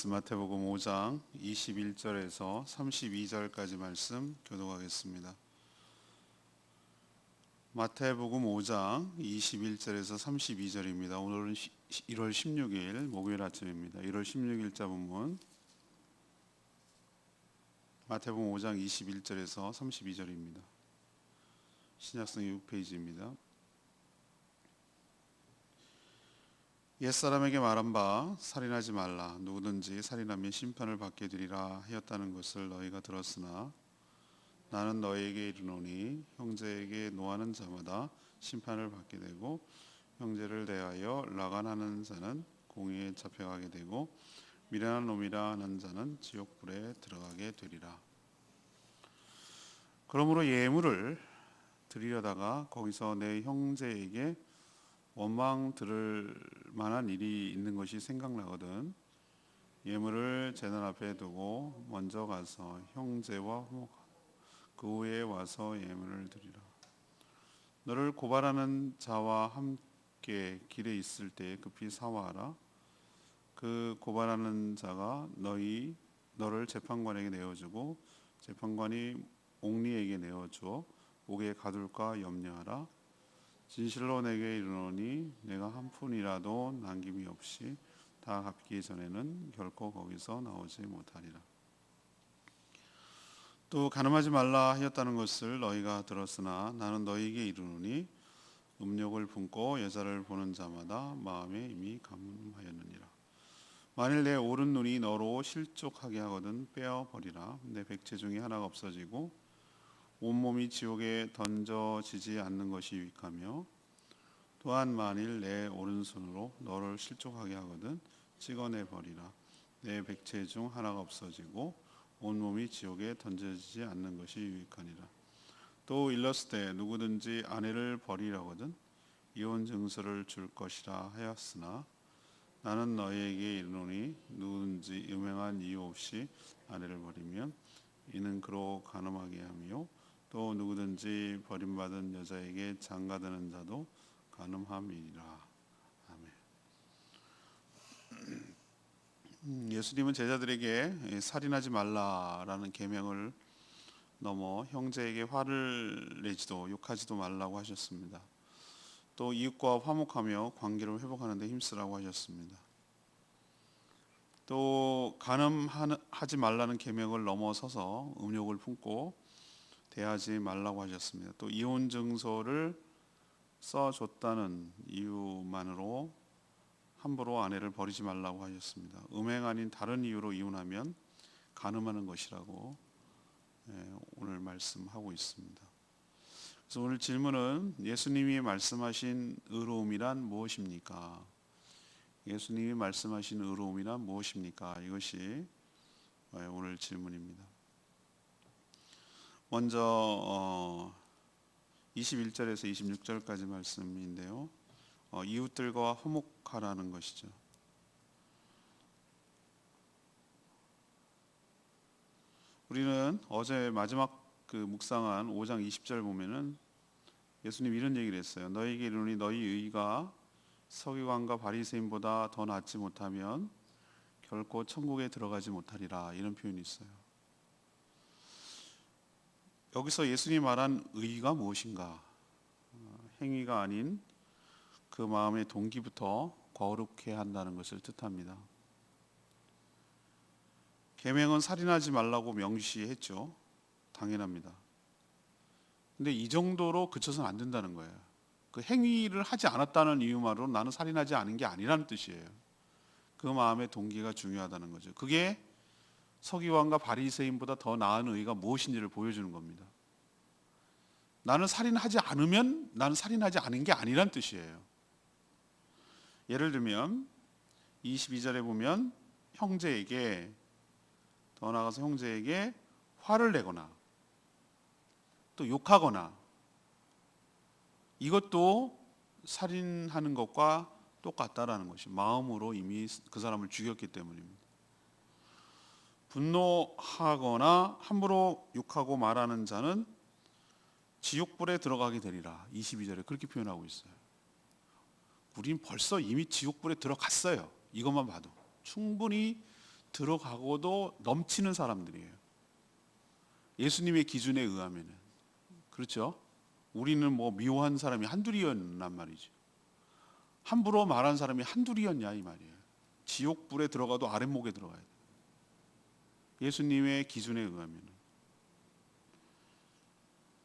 마태복음 5장 21절에서 32절까지 말씀 교독하겠습니다. 마태복음 5장 21절에서 32절입니다. 오늘은 1월 16일 목요일 아침입니다. 1월 16일자 본문 마태복음 5장 21절에서 32절입니다. 신약성 6페이지입니다. 옛사람에게 말한 바 살인하지 말라. 누구든지 살인하면 심판을 받게 되리라 하였다는 것을 너희가 들었으나 나는 너희에게 이르노니 형제에게 노하는 자마다 심판을 받게 되고 형제를 대하여 라간하는 자는 공의에 잡혀가게 되고 미련한 놈이라 하는 자는 지옥불에 들어가게 되리라. 그러므로 예물을 드리려다가 거기서 내 형제에게 원망 들을 만한 일이 있는 것이 생각나거든 예물을 제단 앞에 두고 먼저 가서 형제와 화목하고 그 후에 와서 예물을 드리라. 너를 고발하는 자와 함께 길에 있을 때 급히 사화하라. 그 고발하는 자가 너를 재판관에게 내어주고 재판관이 옥리에게 내어주어 옥에 가둘까 염려하라. 진실로 내게 이르노니 내가 한 푼이라도 남김이 없이 다 갚기 전에는 결코 거기서 나오지 못하리라. 또 가늠하지 말라 하였다는 것을 너희가 들었으나 나는 너희에게 이르노니 음욕을 품고 여자를 보는 자마다 마음에 이미 가늠하였느니라. 만일 내 오른 눈이 너로 실족하게 하거든 빼어 버리라. 내 백체 중에 하나가 없어지고 온몸이 지옥에 던져지지 않는 것이 유익하며 또한 만일 내 오른손으로 너를 실족하게 하거든 찍어내 버리라. 내 백체 중 하나가 없어지고 온몸이 지옥에 던져지지 않는 것이 유익하니라. 또 일렀을 누구든지 아내를 버리려거든 이혼 증서를 줄 것이라 하였으나 나는 너희에게 이르노니 누구든지 음행한 이유 없이 아내를 버리면 이는 그로 간음하게 하며 또 누구든지 버림받은 여자에게 장가드는 자도 간음함이니라. 아멘. 예수님은 제자들에게 살인하지 말라라는 계명을 넘어 형제에게 화를 내지도 욕하지도 말라고 하셨습니다. 또 이웃과 화목하며 관계를 회복하는 데 힘쓰라고 하셨습니다. 또 간음하지 말라는 계명을 넘어서서 음욕을 품고 대하지 말라고 하셨습니다. 또 이혼 증서를 써줬다는 이유만으로 함부로 아내를 버리지 말라고 하셨습니다. 음행 아닌 다른 이유로 이혼하면 간음하는 것이라고 오늘 말씀하고 있습니다. 그래서 오늘 질문은 예수님이 말씀하신 의로움이란 무엇입니까? 예수님이 말씀하신 의로움이란 무엇입니까? 이것이 오늘 질문입니다. 먼저 21절에서 26절까지 말씀인데요. 이웃들과 화목하라는 것이죠. 우리는 어제 마지막 묵상한 5장 20절 보면은 예수님 이런 얘기를 했어요. 너희에게 이르노니 너희 의가 서기관과 바리새인보다 더 낫지 못하면 결코 천국에 들어가지 못하리라. 이런 표현이 있어요. 여기서 예수님이 말한 의가 무엇인가? 행위가 아닌 그 마음의 동기부터 거룩해 한다는 것을 뜻합니다. 계명은 살인하지 말라고 명시했죠. 당연합니다. 근데 이 정도로 그쳐서는 안 된다는 거예요. 그 행위를 하지 않았다는 이유만으로 나는 살인하지 않은 게 아니라는 뜻이에요. 그 마음의 동기가 중요하다는 거죠. 그게 서기관과 바리새인보다 더 나은 의가 무엇인지를 보여주는 겁니다. 나는 살인하지 않으면 나는 살인하지 않은 게 아니란 뜻이에요. 예를 들면 22절에 보면 형제에게 더 나아가서 형제에게 화를 내거나 또 욕하거나 이것도 살인하는 것과 똑같다라는 것이 마음으로 이미 그 사람을 죽였기 때문입니다. 분노하거나 함부로 욕하고 말하는 자는 지옥불에 들어가게 되리라. 22절에 그렇게 표현하고 있어요. 우린 벌써 이미 지옥불에 들어갔어요. 이것만 봐도 충분히 들어가고도 넘치는 사람들이에요. 예수님의 기준에 의하면은. 그렇죠? 우리는 뭐 미워한 사람이 한둘이었단 말이죠. 함부로 말한 사람이 한둘이었냐 이 말이에요. 지옥불에 들어가도 아랫목에 들어가야 돼요. 예수님의 기준에 의하면.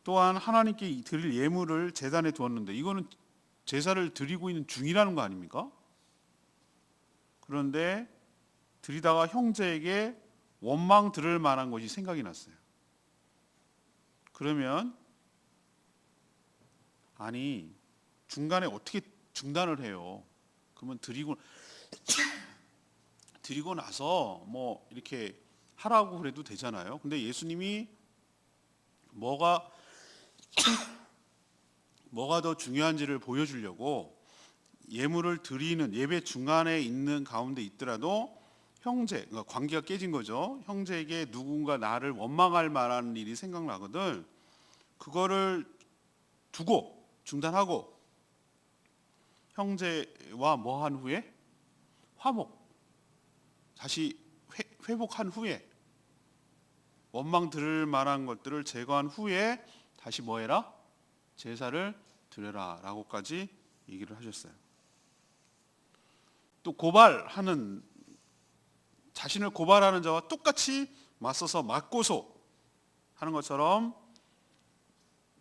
또한 하나님께 드릴 예물을 제단에 두었는데 이거는 제사를 드리고 있는 중이라는 거 아닙니까? 그런데 드리다가 형제에게 원망 들을 만한 것이 생각이 났어요. 그러면 아니 중간에 어떻게 중단을 해요? 그러면 드리고 나서 뭐 이렇게 하라고 그래도 되잖아요. 근데 예수님이 뭐가 더 중요한지를 보여주려고 예물을 드리는 예배 중간에 있는 가운데 있더라도 형제, 그러니까 관계가 깨진 거죠. 형제에게 누군가 나를 원망할 만한 일이 생각나거든. 그거를 두고 중단하고 형제와 뭐 한 후에 다시 회복한 후에 원망 들을 만한 것들을 제거한 후에 다시 뭐 해라? 제사를 드려라 라고까지 얘기를 하셨어요. 또 자신을 고발하는 자와 똑같이 맞서서 맞고소 하는 것처럼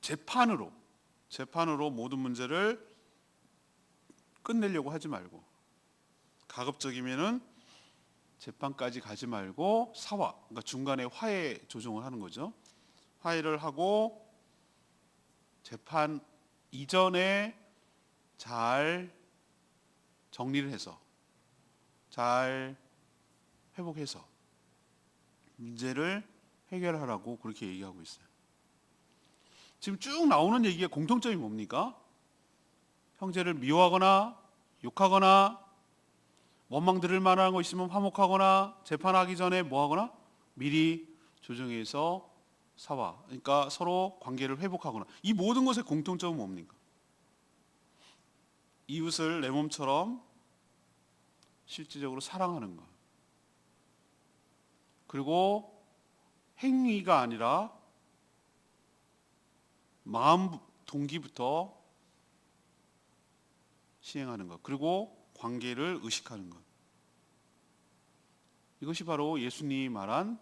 재판으로 모든 문제를 끝내려고 하지 말고 가급적이면은 재판까지 가지 말고 사화, 그러니까 중간에 화해 조정을 하는 거죠. 화해를 하고 재판 이전에 잘 정리를 해서 잘 회복해서 문제를 해결하라고 그렇게 얘기하고 있어요. 지금 쭉 나오는 얘기의 공통점이 뭡니까? 형제를 미워하거나 욕하거나 원망 들을 만한 거 있으면 화목하거나 재판하기 전에 뭐 하거나 미리 조정해서 사화, 그러니까 서로 관계를 회복하거나. 이 모든 것의 공통점은 뭡니까? 이웃을 내 몸처럼 실질적으로 사랑하는 것. 그리고 행위가 아니라 마음 동기부터 시행하는 것. 그리고 관계를 의식하는 것. 이것이 바로 예수님이 말한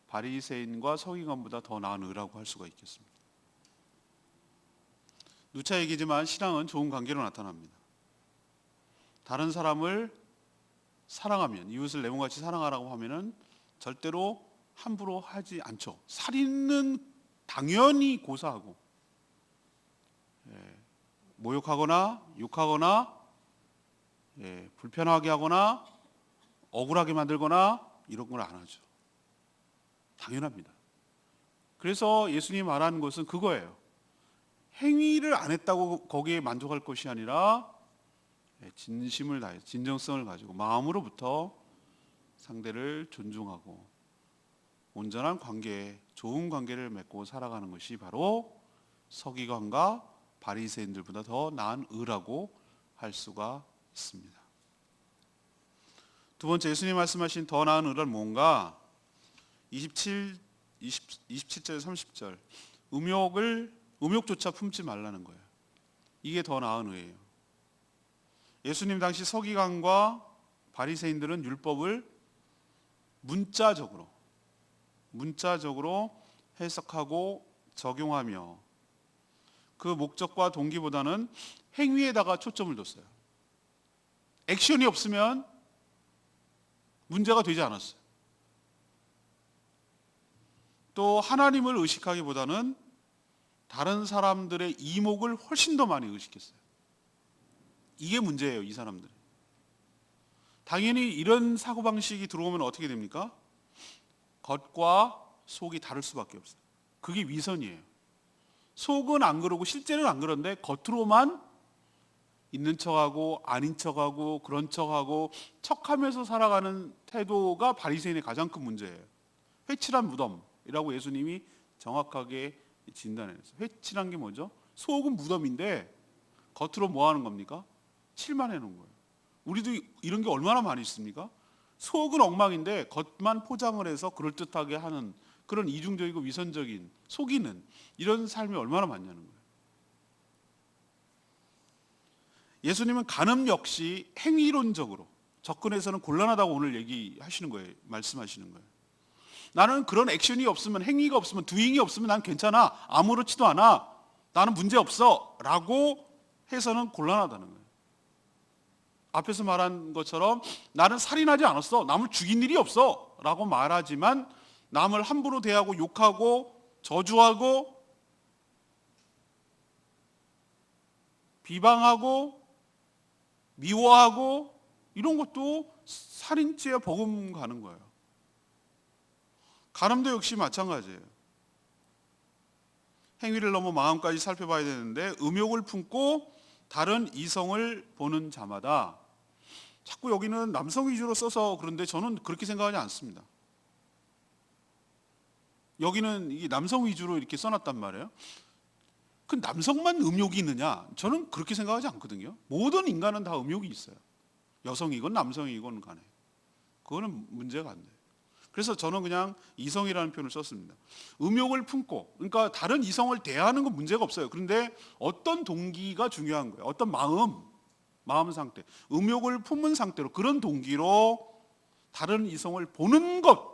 바리새인과 서기관보다 더 나은 의라고 할 수가 있겠습니다. 누차 얘기지만 신앙은 좋은 관계로 나타납니다. 다른 사람을 사랑하면, 이웃을 내 몸같이 사랑하라고 하면은 절대로 함부로 하지 않죠. 살인은 당연히 고사하고, 모욕하거나 욕하거나 불편하게 하거나 억울하게 만들거나 이런 걸 안 하죠. 당연합니다. 그래서 예수님이 말하는 것은 그거예요. 행위를 안 했다고 거기에 만족할 것이 아니라 진심을 다해 진정성을 가지고 마음으로부터 상대를 존중하고 온전한 관계, 좋은 관계를 맺고 살아가는 것이 바로 서기관과 바리새인들보다 더 나은 의라고 할 수가 있습니다. 두 번째, 예수님 말씀하신 더 나은 의란 뭔가? 27절 30절 음욕조차 품지 말라는 거예요. 이게 더 나은 의예요. 예수님 당시 서기관과 바리새인들은 율법을 문자적으로 해석하고 적용하며 그 목적과 동기보다는 행위에다가 초점을 뒀어요. 액션이 없으면 문제가 되지 않았어요. 또 하나님을 의식하기보다는 다른 사람들의 이목을 훨씬 더 많이 의식했어요. 이게 문제예요, 이 사람들. 당연히 이런 사고방식이 들어오면 어떻게 됩니까? 겉과 속이 다를 수밖에 없어요. 그게 위선이에요. 속은 안 그러고 실제는 안 그런데 겉으로만 있는 척하고 아닌 척하고 그런 척하고 척하면서 살아가는 태도가 바리새인의 가장 큰 문제예요. 회칠한 무덤이라고 예수님이 정확하게 진단해냈어요. 회칠한 게 뭐죠? 속은 무덤인데 겉으로 뭐 하는 겁니까? 칠만 해놓은 거예요. 우리도 이런 게 얼마나 많이 있습니까? 속은 엉망인데 겉만 포장을 해서 그럴듯하게 하는 그런 이중적이고 위선적인 속이는 이런 삶이 얼마나 많냐는 거예요. 예수님은 간음 역시 행위론적으로 접근해서는 곤란하다고 오늘 얘기하시는 거예요. 말씀하시는 거예요. 나는 그런 액션이 없으면, 행위가 없으면, 두잉이 없으면 난 괜찮아, 아무렇지도 않아, 나는 문제 없어 라고 해서는 곤란하다는 거예요. 앞에서 말한 것처럼 나는 살인하지 않았어, 남을 죽인 일이 없어 라고 말하지만 남을 함부로 대하고 욕하고 저주하고 비방하고 미워하고 이런 것도 살인죄에 버금가는 거예요. 간음도 역시 마찬가지예요. 행위를 넘어 마음까지 살펴봐야 되는데 음욕을 품고 다른 이성을 보는 자마다, 자꾸 여기는 남성 위주로 써서 그런데 저는 그렇게 생각하지 않습니다. 여기는 이게 남성 위주로 이렇게 써놨단 말이에요. 그 남성만 음욕이 있느냐? 저는 그렇게 생각하지 않거든요. 모든 인간은 다 음욕이 있어요. 여성이건 남성이건 간에. 그거는 문제가 안 돼요. 그래서 저는 그냥 이성이라는 표현을 썼습니다. 음욕을 품고, 그러니까 다른 이성을 대하는 건 문제가 없어요. 그런데 어떤 동기가 중요한 거예요. 어떤 마음 상태, 음욕을 품은 상태로, 그런 동기로 다른 이성을 보는 것,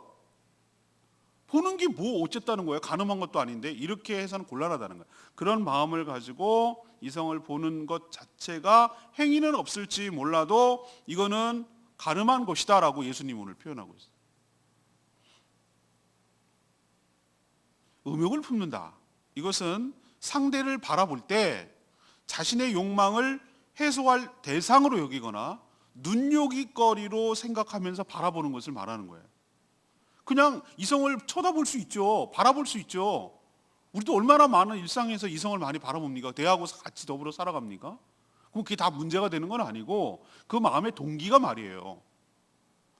보는 게 뭐 어쨌다는 거예요. 간음한 것도 아닌데 이렇게 해서는 곤란하다는 거예요. 그런 마음을 가지고 이성을 보는 것 자체가 행위는 없을지 몰라도 이거는 간음한 것이다 라고 예수님 오늘 표현하고 있어요. 음욕을 품는다. 이것은 상대를 바라볼 때 자신의 욕망을 해소할 대상으로 여기거나 눈요깃거리로 생각하면서 바라보는 것을 말하는 거예요. 그냥 이성을 쳐다볼 수 있죠. 바라볼 수 있죠. 우리도 얼마나 많은 일상에서 이성을 많이 바라봅니까? 대하고 같이 더불어 살아갑니까? 그럼 그게 다 문제가 되는 건 아니고 그 마음의 동기가 말이에요.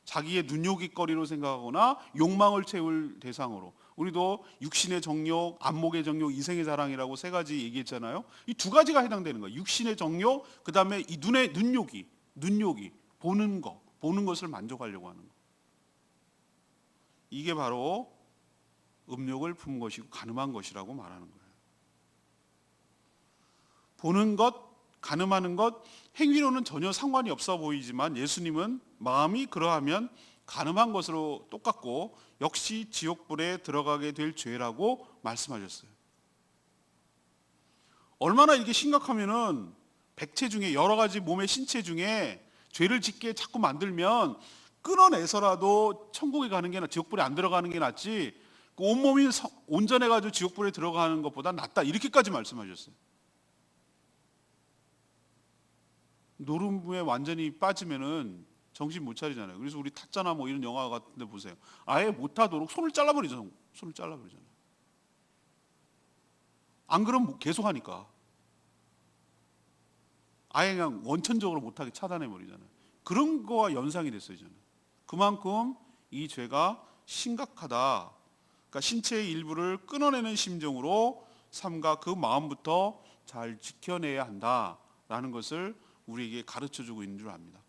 자기의 눈요깃거리로 생각하거나 욕망을 채울 대상으로. 우리도 육신의 정욕, 안목의 정욕, 이생의 자랑이라고 세 가지 얘기했잖아요. 이 두 가지가 해당되는 거예요. 육신의 정욕, 그 다음에 이 눈의 눈요기, 보는 것을 만족하려고 하는 거. 이게 바로 음욕을 품은 것이고 간음한 것이라고 말하는 거예요. 보는 것, 간음하는 것, 행위로는 전혀 상관이 없어 보이지만 예수님은 마음이 그러하면 간음한 것으로 똑같고 역시 지옥불에 들어가게 될 죄라고 말씀하셨어요. 얼마나 이게 심각하면은 백체 중에, 여러 가지 몸의 신체 중에 죄를 짓게 자꾸 만들면 끊어내서라도 천국에 가는 게 지옥불에 안 들어가는 게 낫지, 온몸이 온전해가지고 지옥불에 들어가는 것보다 낫다, 이렇게까지 말씀하셨어요. 노름부에 완전히 빠지면은 정신 못 차리잖아요. 그래서 우리 타짜나 뭐 이런 영화 같은데 보세요. 아예 못하도록 손을 잘라버리잖아요. 안 그러면 계속 하니까. 아예 그냥 원천적으로 못하게 차단해버리잖아요. 그런 거와 연상이 됐어요, 저는. 그만큼 이 죄가 심각하다. 그러니까 신체의 일부를 끊어내는 심정으로 삼가 그 마음부터 잘 지켜내야 한다라는 것을 우리에게 가르쳐주고 있는 줄 압니다.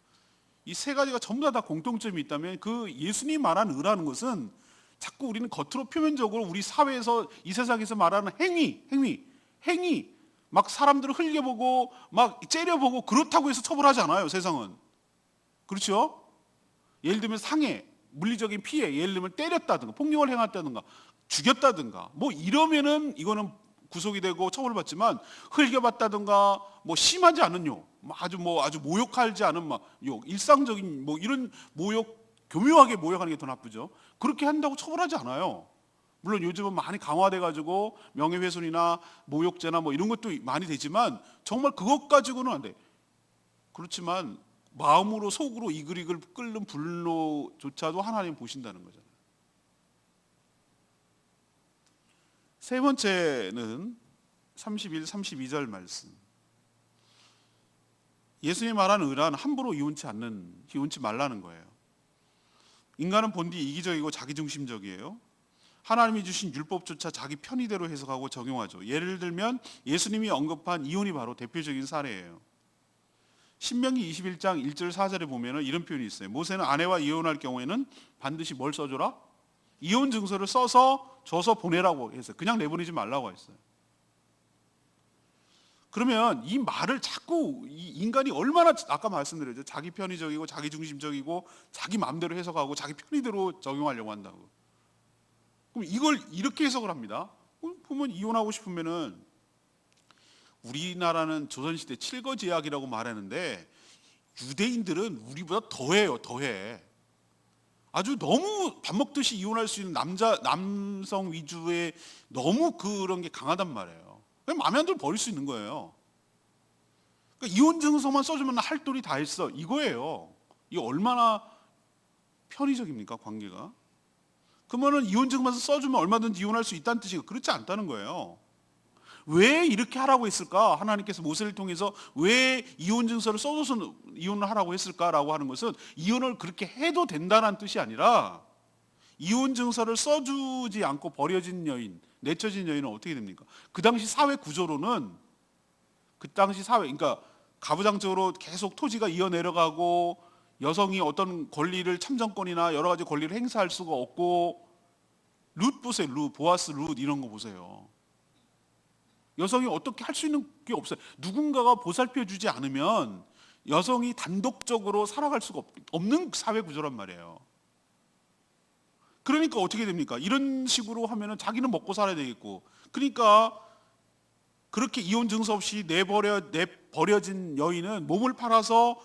이 세 가지가 전부 다 공통점이 있다면 그 예수님이 말한 의라는 것은 자꾸 우리는 겉으로 표면적으로 우리 사회에서 이 세상에서 말하는 행위 막 사람들을 흘려보고 막 째려보고 그렇다고 해서 처벌하지 않아요, 세상은. 그렇죠? 예를 들면 상해, 물리적인 피해, 예를 들면 때렸다든가 폭력을 행했다든가 죽였다든가 뭐 이러면은 이거는 구속이 되고 처벌받지만, 흘겨봤다든가 뭐 심하지 않은 욕, 아주 모욕하지 않은 막 욕, 일상적인 뭐 이런 모욕, 교묘하게 모욕하는 게 더 나쁘죠. 그렇게 한다고 처벌하지 않아요. 물론 요즘은 많이 강화돼 가지고 명예훼손이나 모욕죄나 뭐 이런 것도 많이 되지만 정말 그것 가지고는 안 돼. 그렇지만 마음으로 속으로 이글이글 끓는 분노조차도 하나님 보신다는 거잖아요. 세 번째는 31, 32절 말씀. 예수님이 말하는 의란 함부로 이혼치 말라는 거예요. 인간은 본디 이기적이고 자기중심적이에요. 하나님이 주신 율법조차 자기 편의대로 해석하고 적용하죠. 예를 들면 예수님이 언급한 이혼이 바로 대표적인 사례예요. 신명기 21장 1절 4절에 보면은 이런 표현이 있어요. 모세는 아내와 이혼할 경우에는 반드시 뭘 써줘라? 이혼 증서를 써서 줘서 보내라고 했어요. 그냥 내보내지 말라고 했어요. 그러면 이 말을 자꾸 이 인간이 얼마나, 아까 말씀드렸죠, 자기 편의적이고 자기 중심적이고 자기 마음대로 해석하고 자기 편의대로 적용하려고 한다고. 그럼 이걸 이렇게 해석을 합니다. 보면 이혼하고 싶으면은, 우리나라는 조선시대 칠거지약이라고 말하는데 유대인들은 우리보다 더해요. 더해. 아주 너무 밥 먹듯이 이혼할 수 있는 남성 위주의 너무 그런 게 강하단 말이에요. 그냥 마음에 안 들면 버릴 수 있는 거예요. 그러니까 이혼 증서만 써주면 할 도리 다 했어, 이거예요. 이게 얼마나 편의적입니까, 관계가? 그러면은 이혼 증서만 써주면 얼마든지 이혼할 수 있다는 뜻이고, 그렇지 않다는 거예요. 왜 이렇게 하라고 했을까? 하나님께서 모세를 통해서 왜 이혼 증서를 써줘서 이혼을 하라고 했을까라고 하는 것은, 이혼을 그렇게 해도 된다는 뜻이 아니라, 이혼 증서를 써주지 않고 버려진 여인, 내쳐진 여인은 어떻게 됩니까? 그 당시 사회 구조로는, 그 당시 사회, 그러니까 가부장적으로 계속 토지가 이어 내려가고 여성이 어떤 권리를, 참정권이나 여러 가지 권리를 행사할 수가 없고, 룻 보세요. 룻, 보아스 룻 이런 거 보세요. 여성이 어떻게 할 수 있는 게 없어요. 누군가가 보살펴 주지 않으면 여성이 단독적으로 살아갈 수가 없는 사회 구조란 말이에요. 그러니까 어떻게 됩니까? 이런 식으로 하면은 자기는 먹고 살아야 되겠고, 그러니까 그렇게 이혼 증서 없이 내버려진 여인은 몸을 팔아서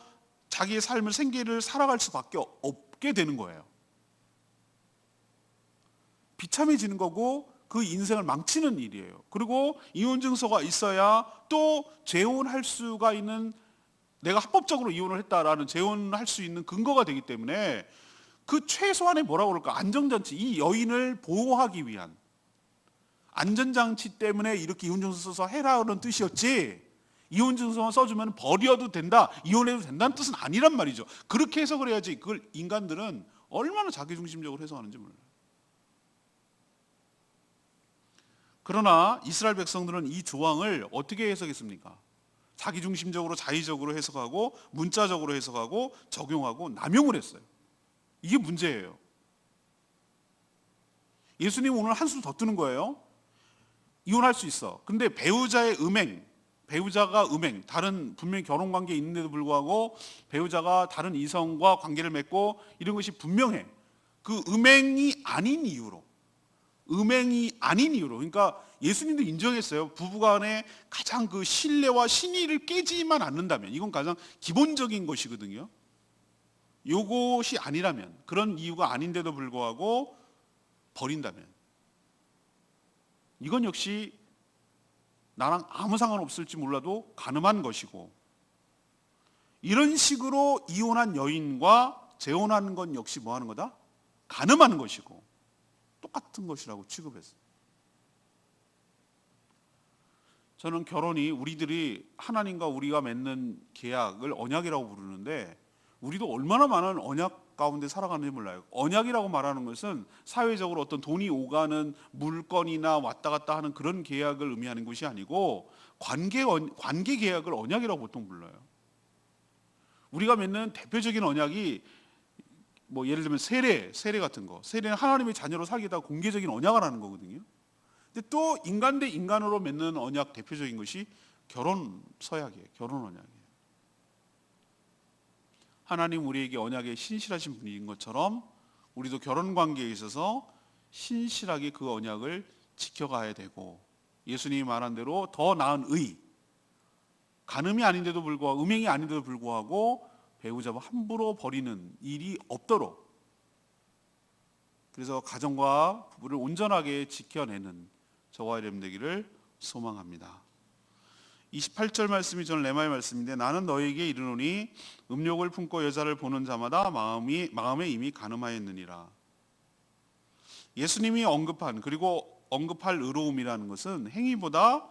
자기의 삶을, 생계를 살아갈 수밖에 없게 되는 거예요. 비참해지는 거고, 그 인생을 망치는 일이에요. 그리고 이혼 증서가 있어야 또 재혼할 수가 있는, 내가 합법적으로 이혼을 했다라는 재혼할 수 있는 근거가 되기 때문에, 그 최소한의 뭐라고 그럴까, 안전장치, 이 여인을 보호하기 위한 안전장치 때문에 이렇게 이혼 증서 써서 해라는 뜻이었지, 이혼 증서만 써주면 버려도 된다, 이혼해도 된다는 뜻은 아니란 말이죠. 그렇게 해석을 해야지. 그걸 인간들은 얼마나 자기중심적으로 해석하는지 몰라요. 그러나 이스라엘 백성들은 이 조항을 어떻게 해석했습니까? 자기중심적으로, 자의적으로 해석하고, 문자적으로 해석하고, 적용하고, 남용을 했어요. 이게 문제예요. 예수님 오늘 한술 더 뜨는 거예요. 이혼할 수 있어. 근데 배우자의 음행, 배우자가 음행, 다른 분명히 결혼 관계에 있는데도 불구하고 배우자가 다른 이성과 관계를 맺고 이런 것이 분명해. 그 음행이 아닌 이유로, 그러니까 예수님도 인정했어요. 부부간에 가장 그 신뢰와 신의를 깨지만 않는다면, 이건 가장 기본적인 것이거든요. 요것이 아니라면, 그런 이유가 아닌데도 불구하고 버린다면, 이건 역시 나랑 아무 상관없을지 몰라도 간음한 것이고, 이런 식으로 이혼한 여인과 재혼하는 건 역시 뭐 하는 거다? 간음하는 것이고, 똑같은 것이라고 취급했어요. 저는 결혼이, 우리들이 하나님과 우리가 맺는 계약을 언약이라고 부르는데, 우리도 얼마나 많은 언약 가운데 살아가는지 몰라요. 언약이라고 말하는 것은 사회적으로 어떤 돈이 오가는 물건이나 왔다 갔다 하는 그런 계약을 의미하는 것이 아니고, 관계 계약을 언약이라고 보통 불러요. 우리가 맺는 대표적인 언약이 뭐 예를 들면 세례 같은 거. 세례는 하나님의 자녀로 살겠다 공개적인 언약을 하는 거거든요. 근데 또 인간 대 인간으로 맺는 언약, 대표적인 것이 결혼 서약이에요. 결혼 언약이에요. 하나님 우리에게 언약에 신실하신 분인 것처럼, 우리도 결혼 관계에 있어서 신실하게 그 언약을 지켜가야 되고, 예수님이 말한 대로 더 나은 의, 간음이 아닌데도 불구하고, 음행이 아닌데도 불구하고 배우자와 함부로 버리는 일이 없도록, 그래서 가정과 부부를 온전하게 지켜내는 저와 여러분 되기를 소망합니다. 28절 말씀이 저는 레마의 말씀인데, 나는 너에게 이르노니 음욕을 품고 여자를 보는 자마다 마음에 이미 간음하였느니라. 예수님이 언급한, 그리고 언급할 의로움이라는 것은 행위보다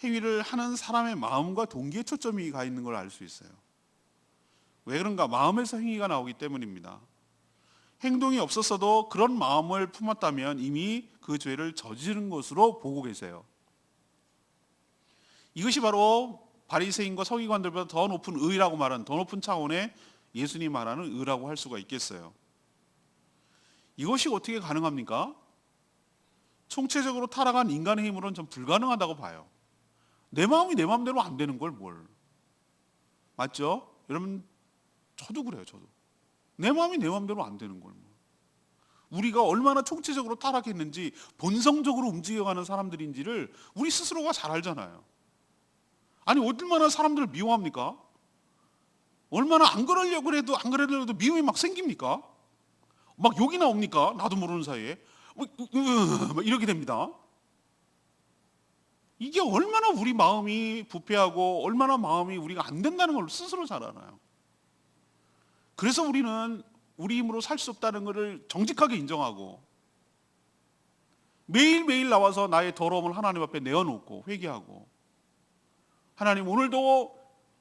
행위를 하는 사람의 마음과 동기에 초점이 가 있는 걸 알 수 있어요. 왜 그런가? 마음에서 행위가 나오기 때문입니다. 행동이 없었어도 그런 마음을 품었다면 이미 그 죄를 저지른 것으로 보고 계세요. 이것이 바로 바리새인과 서기관들보다 더 높은 의라고 말하는, 더 높은 차원의 예수님이 말하는 의라고 할 수가 있겠어요. 이것이 어떻게 가능합니까? 총체적으로 타락한 인간의 힘으로는 좀 불가능하다고 봐요. 내 마음이 내 마음대로 안 되는 걸 뭘. 맞죠? 여러분, 저도 그래요. 저도 내 마음이 내 마음대로 안 되는 걸 뭐. 우리가 얼마나 총체적으로 타락했는지, 본성적으로 움직여가는 사람들인지를 우리 스스로가 잘 알잖아요. 아니, 얼마나 사람들을 미워합니까? 얼마나 안 그러려고 해도 안 그러려고 미움이 막 생깁니까? 막 욕이 나옵니까? 나도 모르는 사이에 막 이렇게 됩니다. 이게 얼마나 우리 마음이 부패하고 얼마나 마음이 우리가 안 된다는 걸 스스로 잘 알아요. 그래서 우리는 우리 힘으로 살 수 없다는 것을 정직하게 인정하고 매일매일 나와서 나의 더러움을 하나님 앞에 내어놓고 회개하고, 하나님, 오늘도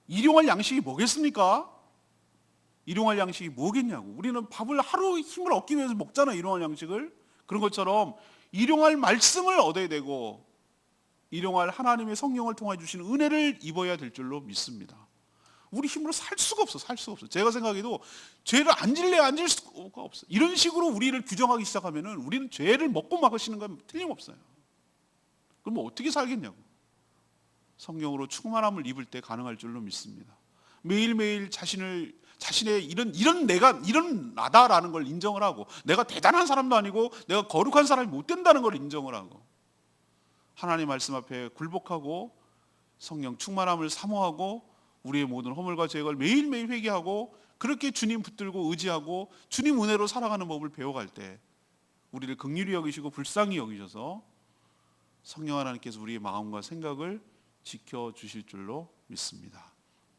일용할 양식이 뭐겠습니까? 일용할 양식이 뭐겠냐고. 우리는 밥을 하루 힘을 얻기 위해서 먹잖아요, 일용할 양식을. 그런 것처럼 일용할 말씀을 얻어야 되고 일용할 하나님의 성령을 통해 주시는 은혜를 입어야 될 줄로 믿습니다. 우리 힘으로 살 수가 없어. 살 수가 없어. 제가 생각해도 죄를 안 질래 안 질 수가 없어. 이런 식으로 우리를 규정하기 시작하면은 우리는 죄를 먹고 막으시는 건 틀림없어요. 그럼 어떻게 살겠냐고. 성령으로 충만함을 입을 때 가능할 줄로 믿습니다. 매일매일 자신의 이런 나다라는 걸 인정을 하고, 내가 대단한 사람도 아니고 내가 거룩한 사람이 못 된다는 걸 인정을 하고, 하나님 말씀 앞에 굴복하고 성령 충만함을 사모하고 우리의 모든 허물과 죄악을 매일매일 회개하고, 그렇게 주님 붙들고 의지하고 주님 은혜로 살아가는 법을 배워갈 때 우리를 긍휼히 여기시고 불쌍히 여기셔서 성령 하나님께서 우리의 마음과 생각을 지켜주실 줄로 믿습니다.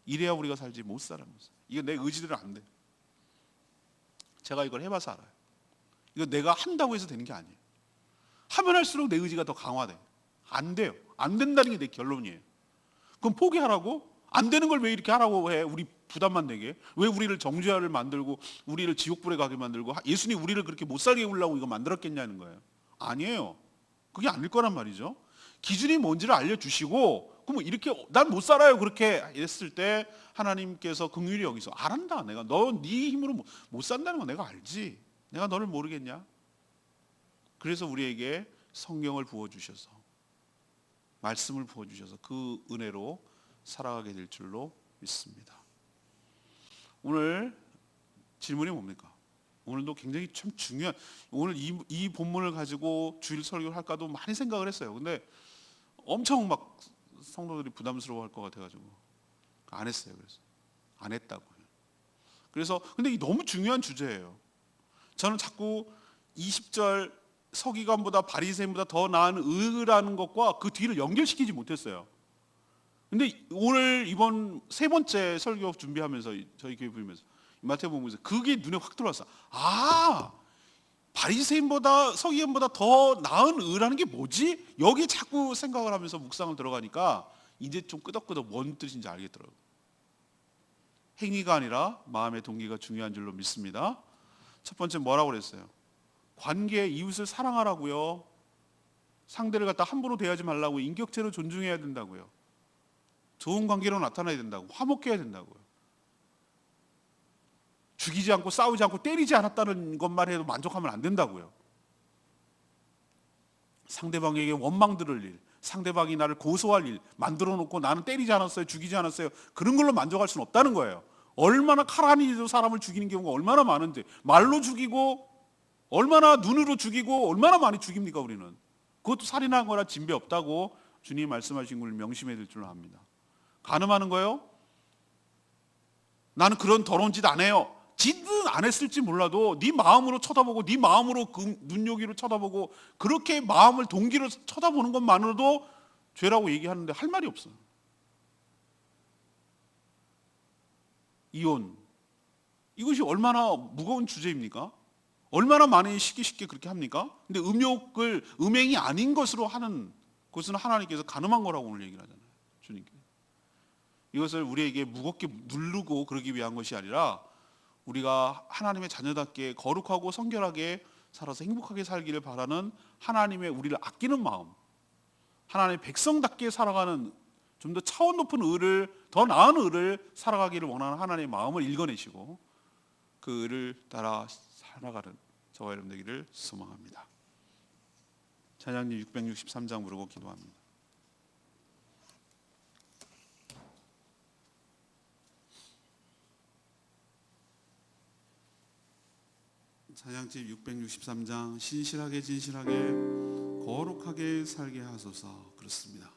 이래야 우리가 살지 못 살아요. 이거 내 의지대로 안 돼요. 제가 이걸 해봐서 알아요. 이거 내가 한다고 해서 되는 게 아니에요. 하면 할수록 내 의지가 더 강화돼요. 안 돼요. 안 된다는 게 내 결론이에요. 그럼 포기하라고? 안 되는 걸 왜 이렇게 하라고 해? 우리 부담만 되게? 왜 우리를 정죄하를 만들고 우리를 지옥불에 가게 만들고 예수님 우리를 그렇게 못 살게 하려고 이거 만들었겠냐는 거예요. 아니에요. 그게 아닐 거란 말이죠. 기준이 뭔지를 알려주시고, 그럼 이렇게 난 못 살아요 그렇게 했을 때 하나님께서 긍휼히 여기서 알았다. 내가 너 네 힘으로 못 산다는 거 내가 알지. 내가 너를 모르겠냐? 그래서 우리에게 성경을 부어주셔서, 말씀을 부어주셔서 그 은혜로 살아가게 될 줄로 믿습니다. 오늘 질문이 뭡니까? 오늘도 굉장히 참 중요한, 오늘 이 본문을 가지고 주일 설교를 할까도 많이 생각을 했어요. 근데 엄청 막 성도들이 부담스러워할 것 같아가지고 안 했어요. 그래서 안 했다고요. 그래서 근데 이 너무 중요한 주제예요. 저는 자꾸 20절 서기관보다 바리새인보다 더 나은 의라는 것과 그 뒤를 연결시키지 못했어요. 근데 오늘 이번 세 번째 설교 준비하면서 저희 교회 보면서 마태복음 보면서 그게 눈에 확 들어왔어. 아, 바리새인보다 서기관보다 더 나은 의라는 게 뭐지? 여기 자꾸 생각을 하면서 묵상을 들어가니까 이제 좀 끄덕끄덕 뭔 뜻인지 알겠더라고요. 행위가 아니라 마음의 동기가 중요한 줄로 믿습니다. 첫 번째 뭐라고 그랬어요? 관계, 이웃을 사랑하라고요. 상대를 갖다 함부로 대하지 말라고, 인격체로 존중해야 된다고요. 좋은 관계로 나타나야 된다고, 화목해야 된다고요. 죽이지 않고 싸우지 않고 때리지 않았다는 것만 해도 만족하면 안 된다고요. 상대방에게 원망 들을 일, 상대방이 나를 고소할 일 만들어 놓고 나는 때리지 않았어요, 죽이지 않았어요, 그런 걸로 만족할 수는 없다는 거예요. 얼마나 칼 한 일도 사람을 죽이는 경우가 얼마나 많은데, 말로 죽이고 얼마나 눈으로 죽이고 얼마나 많이 죽입니까 우리는. 그것도 살인한 거나 진배 없다고 주님이 말씀하신 걸 명심해야 될 줄 압니다. 간음하는 거요? 나는 그런 더러운 짓 안 해요. 짓은 안 했을지 몰라도 네 마음으로 쳐다보고 네 마음으로 그 눈요기로 쳐다보고 그렇게 마음을 동기로 쳐다보는 것만으로도 죄라고 얘기하는데 할 말이 없어요. 이혼, 이것이 얼마나 무거운 주제입니까? 얼마나 많이 쉽게 그렇게 합니까? 근데 음욕을 음행이 아닌 것으로 하는 것은 하나님께서 간음한 거라고 오늘 얘기를 하잖아요. 주님께. 이것을 우리에게 무겁게 누르고 그러기 위한 것이 아니라 우리가 하나님의 자녀답게 거룩하고 성결하게 살아서 행복하게 살기를 바라는 하나님의 우리를 아끼는 마음, 하나님의 백성답게 살아가는 좀 더 차원 높은 의를, 더 나은 의를 살아가기를 원하는 하나님의 마음을 읽어내시고 그 의를 따라 살아가는 저와 여러분 되기를 소망합니다. 찬양님 663장 부르고 기도합니다. 찬양집 663장 신실하게 진실하게 거룩하게 살게 하소서. 그렇습니다.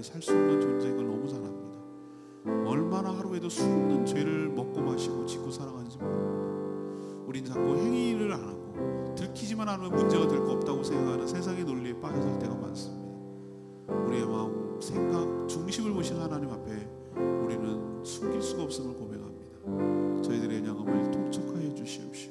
살 수 없는 존재인 걸 너무 잘 압니다. 얼마나 하루에도 수없는 죄를 먹고 마시고 짓고 살아가는지 모릅니다. 우린 자꾸 행위를 안 하고 들키지만 않으면 문제가 될 거 없다고 생각하는 세상의 논리에 빠져 살 때가 많습니다. 우리의 마음, 생각, 중심을 보신 하나님 앞에 우리는 숨길 수가 없음을 고백합니다. 저희들의 양함을 통촉하여 주시옵시오.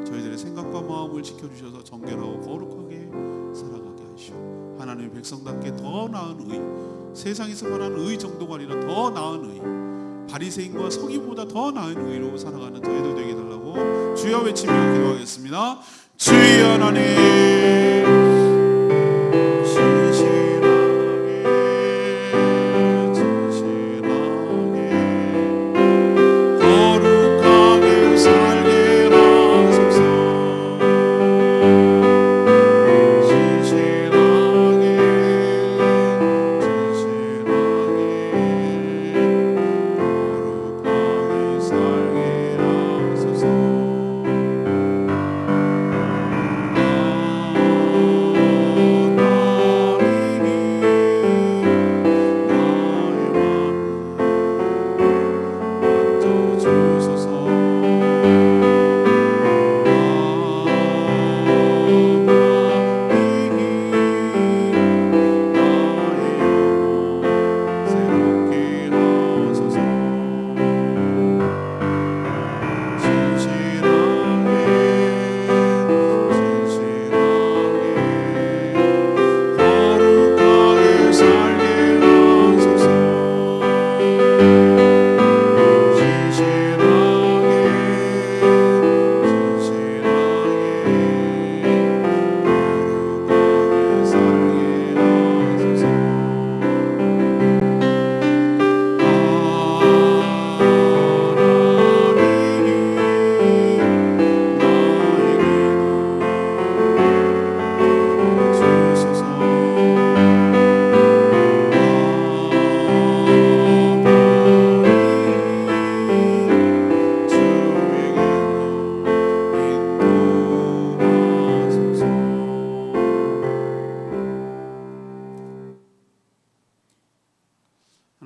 저희들의 생각과 마음을 지켜주셔서 정결하고 거룩하게 살아가게 하시오. 하나님의 백성답게 더 나은 의, 세상에서 말하는 의 정도가 아니라 더 나은 의, 바리새인과 서기보다 더 나은 의로 살아가는 저희들 되게 해달라고 주여 외치며 기도하겠습니다. 주여 하나님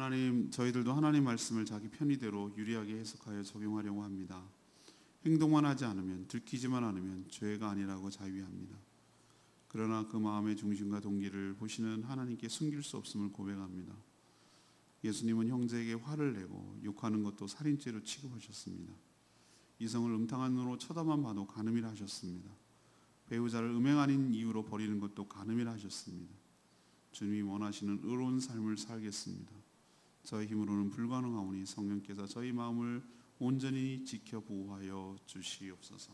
하나님, 저희들도 하나님 말씀을 자기 편의대로 유리하게 해석하여 적용하려고 합니다. 행동만 하지 않으면, 들키지만 않으면 죄가 아니라고 자위합니다. 그러나 그 마음의 중심과 동기를 보시는 하나님께 숨길 수 없음을 고백합니다. 예수님은 형제에게 화를 내고 욕하는 것도 살인죄로 취급하셨습니다. 이성을 음탕한 눈으로 쳐다만 봐도 간음이라 하셨습니다. 배우자를 음행 아닌 이유로 버리는 것도 간음이라 하셨습니다. 주님이 원하시는 의로운 삶을 살겠습니다. 저의 힘으로는 불가능하오니 성령께서 저희 마음을 온전히 지켜 보호하여 주시옵소서.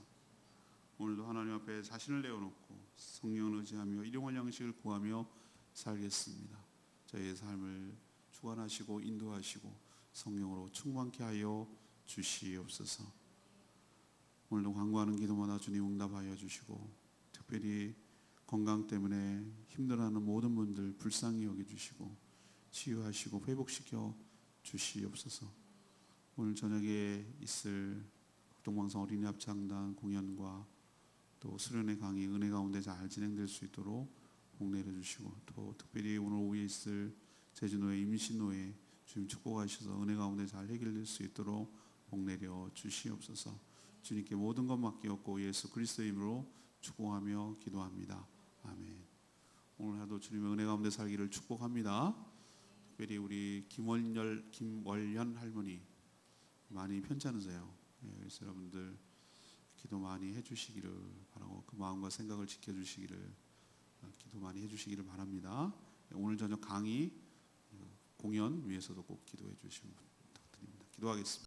오늘도 하나님 앞에 자신을 내어놓고 성령을 의지하며 일용할 양식을 구하며 살겠습니다. 저희의 삶을 주관하시고 인도하시고 성령으로 충만케 하여 주시옵소서. 오늘도 간구하는 기도마다 주님 응답하여 주시고, 특별히 건강 때문에 힘들어하는 모든 분들 불쌍히 여겨주시고 치유하시고 회복시켜 주시옵소서. 오늘 저녁에 있을 동방성 어린이 합창단 공연과 또 수련회 강의 은혜 가운데 잘 진행될 수 있도록 복 내려주시고, 또 특별히 오늘 오후에 있을 제주노회 임신노회 주님 축복하셔서 은혜 가운데 잘 해결될 수 있도록 복 내려 주시옵소서. 주님께 모든 것 맡기었고 예수 그리스도의 이름으로 축복하며 기도합니다. 아멘. 오늘 하루 주님의 은혜 가운데 살기를 축복합니다. 특별히 우리 김월현 할머니 많이 편찮으세요. 그래서 여러분들 기도 많이 해주시기를 바라고, 그 마음과 생각을 지켜주시기를 기도 많이 해주시기를 바랍니다. 오늘 저녁 강의 공연 위해서도 꼭 기도해 주시면 부탁드립니다. 기도하겠습니다.